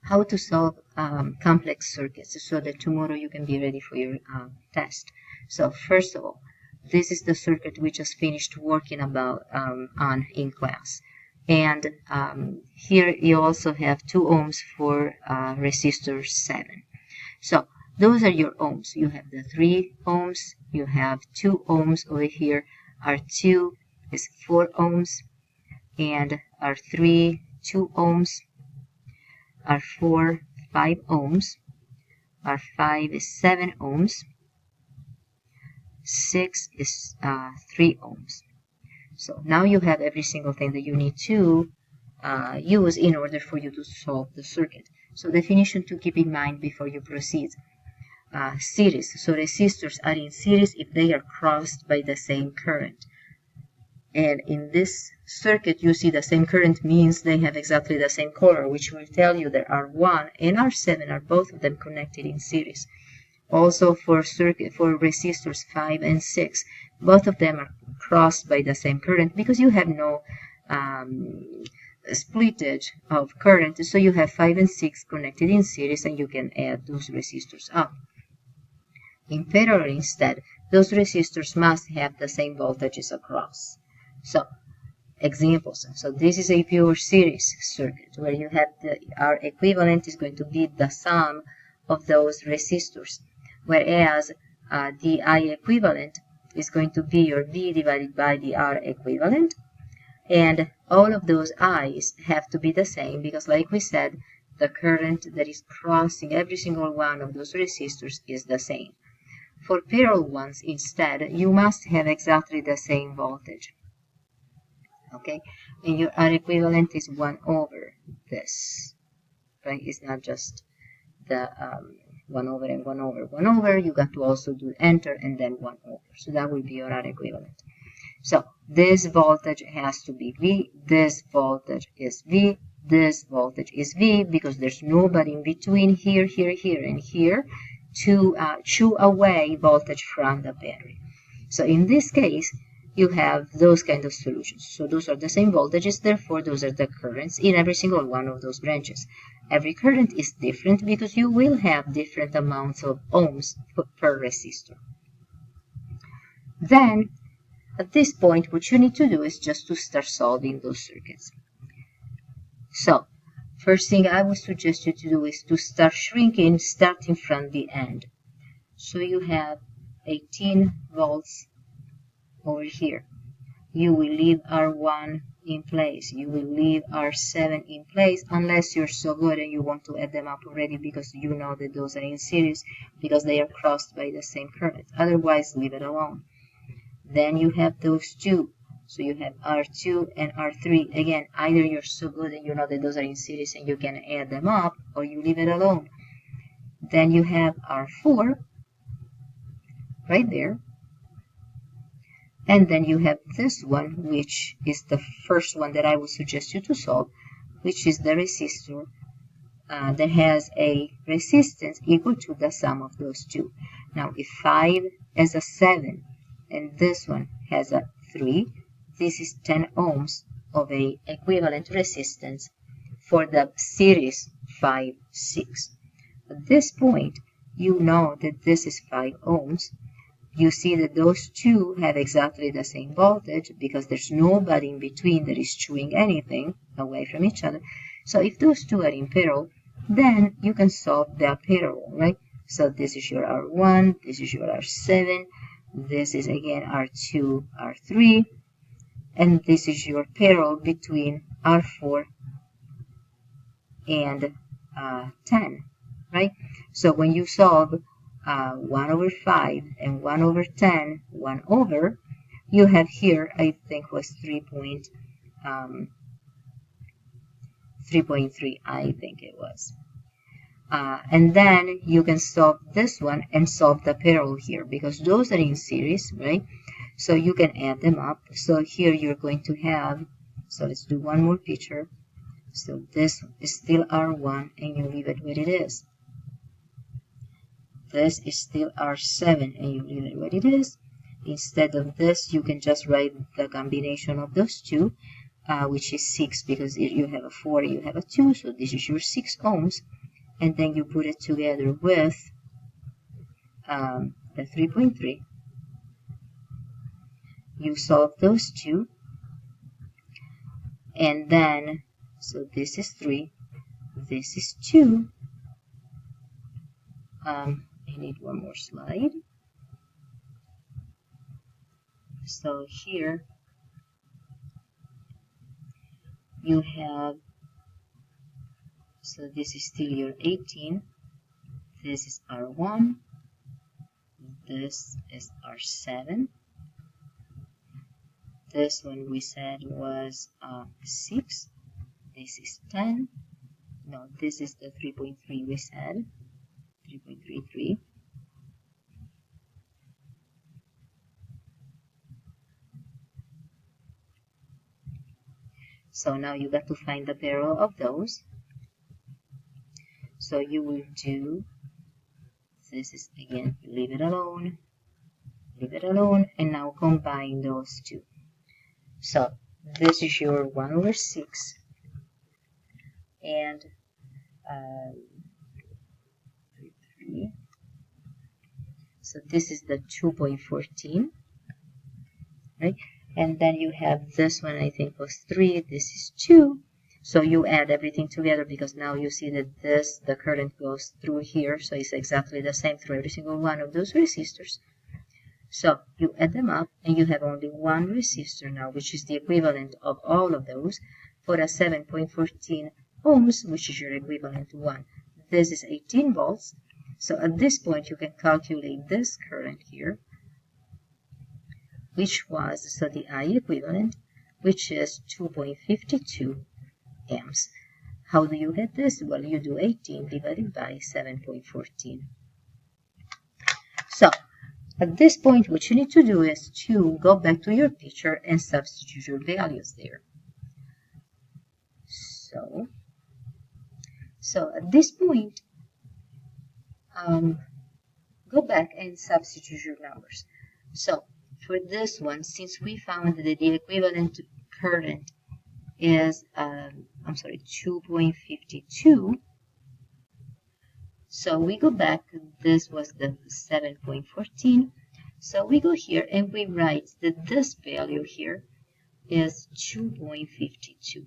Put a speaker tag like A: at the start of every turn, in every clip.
A: how to solve complex circuits so that tomorrow you can be ready for your test. So first of all, this is the circuit we just finished working about on in class. And here you also have 2 ohms for resistor 7. So those are your ohms. You have the 3 ohms, you have 2 ohms over here. R2 is 4 ohms, and R3, 2 ohms. R4, 5 ohms. R5 is 7 ohms. 6 is 3 ohms. So now you have every single thing that you need to use in order for you to solve the circuit. So definition to keep in mind before you proceed. Series. So resistors are in series if they are crossed by the same current. And in this circuit, you see the same current means they have exactly the same color, which will tell you that R1 and R7 are both of them connected in series. Also for resistors 5 and 6, both of them are crossed by the same current because you have no splittage of current. So you have 5 and 6 connected in series, and you can add those resistors up. In parallel instead, those resistors must have the same voltages across. So, examples. So this is a pure series circuit where you have R equivalent is going to be the sum of those resistors, whereas the I equivalent is going to be your V divided by the R equivalent, and all of those I's have to be the same because, like we said, the current that is crossing every single one of those resistors is the same. For parallel ones, instead, you must have exactly the same voltage. Okay, and your R equivalent is 1 over this, right? It's not just the 1 over and 1 over. 1 over, you got to also do enter and then 1 over. So that will be your R equivalent. So this voltage has to be V, this voltage is V, this voltage is V, because there's nobody in between here, here, here, and here to chew away voltage from the battery. So in this case, you have those kind of solutions. So those are the same voltages, therefore those are the currents in every single one of those branches. Every current is different because you will have different amounts of ohms per resistor. Then, at this point, what you need to do is just to start solving those circuits. So, first thing I would suggest you to do is to start shrinking, starting from the end. So you have 18 volts over here. You will leave R1 in place. You will leave R7 in place unless you're so good and you want to add them up already because you know that those are in series because they are crossed by the same current. Otherwise, leave it alone. Then you have those two. So you have R2 and R3. Again, either you're so good and you know that those are in series and you can add them up, or you leave it alone. Then you have R4 right there. And then you have this one, which is the first one that I would suggest you to solve, which is the resistor that has a resistance equal to the sum of those two. Now, if 5 has a 7 and this one has a 3, this is 10 ohms of a equivalent resistance for the series 5, 6. At this point, you know that this is 5 ohms. You see that those two have exactly the same voltage because there's nobody in between that is chewing anything away from each other. So if those two are in parallel, then you can solve the parallel, right? So this is your R1, this is your R7, this is again R2, R3, and this is your parallel between R4 and 10, right? So when you solve 1 over 5 and 1 over 10, 1 over, you have here, I think was 3.3, I think it was. And then you can solve this one and solve the parallel here because those are in series, right? So you can add them up. So here you're going to have, so let's do one more picture. So this is still R1 and you leave it where it is. This is still R7 and you leave it where it is. Instead of this, you can just write the combination of those two, which is 6 because you have a 4, you have a 2, so this is your 6 ohms. and then you put it together with the 3.3. You solve those two, and then, so this is 3, this is 2. I need one more slide. So here you have, so this is still your 18, this is R1, this is R7, this one we said was 6, this is 10, no, this is the 3.3 we said, 3.33. So now you got to find the parallel of those. So you will do, this is again, leave it alone, and now combine those two. So this is your 1/6, and 3. So this is the 2.14, right? And then you have this one, I think was 3, this is 2. So you add everything together, because now you see that the current goes through here, so it's exactly the same through every single one of those resistors. So you add them up, and you have only one resistor now, which is the equivalent of all of those, for a 7.14 ohms, which is your equivalent to 1. This is 18 volts. So at this point, you can calculate this current here, which was, so the I equivalent, which is 2.52 amps. How do you get this? Well, you do 18 divided by 7.14. So at this point, what you need to do is to go back to your picture and substitute your values there. So at this point, go back and substitute your numbers. So for this one, since we found that the equivalent current is, 2.52, so we go back, this was the 7.14, so we go here and we write that this value here is 2.52,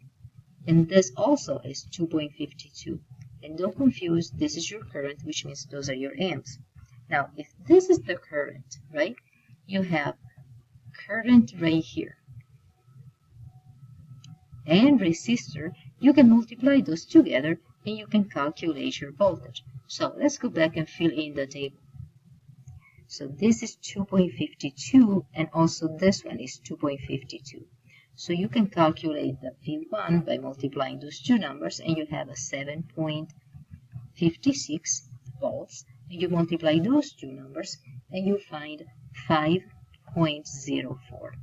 A: and this also is 2.52, and don't confuse, this is your current, which means those are your amps. Now, if this is the current, right, you have current right here and resistor, you can multiply those together and you can calculate your voltage. So let's go back and fill in the table. So this is 2.52, and also this one is 2.52. So you can calculate the V1 by multiplying those two numbers, and you have a 7.56 volts. And you multiply those two numbers, and you find 5.04.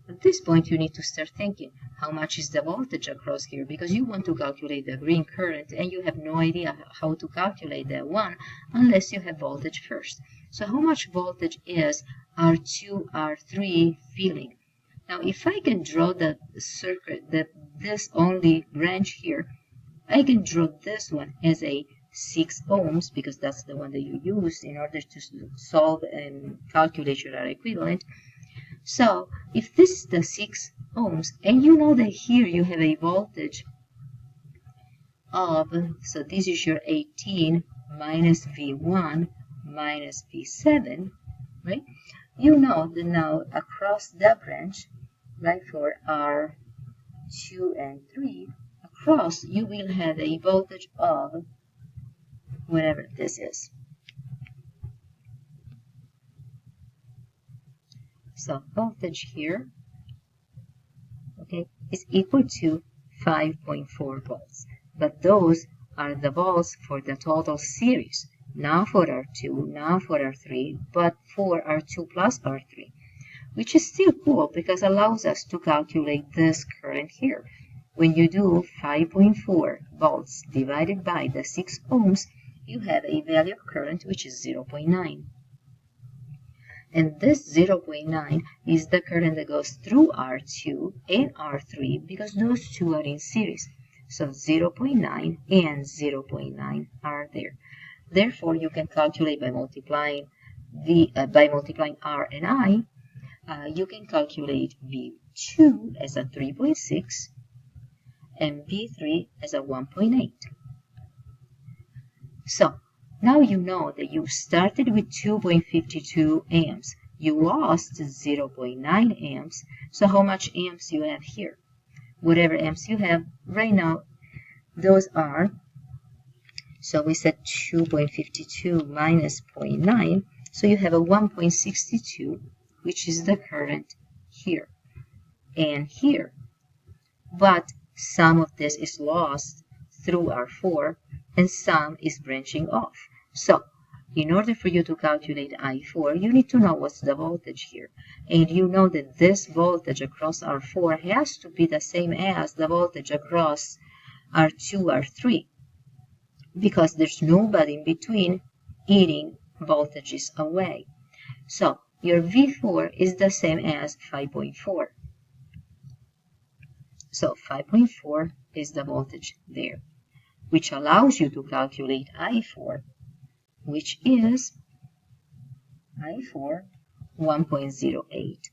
A: At this point, you need to start thinking, how much is the voltage across here? Because you want to calculate the green current, and you have no idea how to calculate that one unless you have voltage first. So how much voltage is R2, R3 filling? Now, if I can draw the circuit, this only branch here, I can draw this one as a 6 ohms, because that's the one that you use in order to solve and calculate your equivalent. So if this is the 6 ohms, and you know that here you have a voltage of, so this is your 18 minus V1 minus V7, right? You know that now across that branch, right, for R2 and 3, across you will have a voltage of whatever this is. So voltage here, okay, is equal to 5.4 volts. But those are the volts for the total series, not for R2, not for R3, but for R2 plus R3, which is still cool because it allows us to calculate this current here. When you do 5.4 volts divided by the 6 ohms, you have a value of current which is 0.9. And this 0.9 is the current that goes through R2 and R3 because those two are in series. So 0.9 and 0.9 are there. Therefore, you can calculate by multiplying R and I. You can calculate V2 as a 3.6 and V3 as a 1.8. So now you know that you started with 2.52 amps. You lost 0.9 amps. So how much amps you have here? Whatever amps you have right now, those are, so we said 2.52 minus 0.9, so you have a 1.62, which is the current here and here. But some of this is lost through R4 and some is branching off. So in order for you to calculate I4, you need to know what's the voltage here. And you know that this voltage across R4 has to be the same as the voltage across R2, R3, because there's nobody in between eating voltages away. So your V4 is the same as 5.4. So 5.4 is the voltage there, which allows you to calculate I4, which is I4 1.08.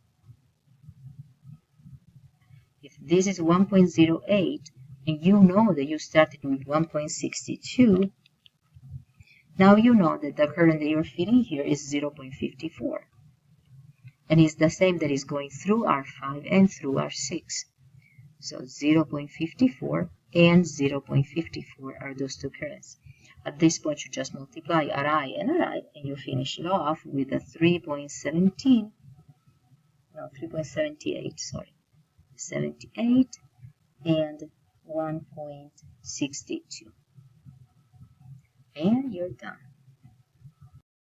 A: If this is 1.08, and you know that you started with 1.62, now you know that the current that you're feeding here is 0.54. And it's the same that is going through R5 and through R6. So 0.54 and 0.54 are those two currents. At this point, you just multiply Ri, and you finish it off with a 3.78, sorry, 78 and 1.62. And you're done.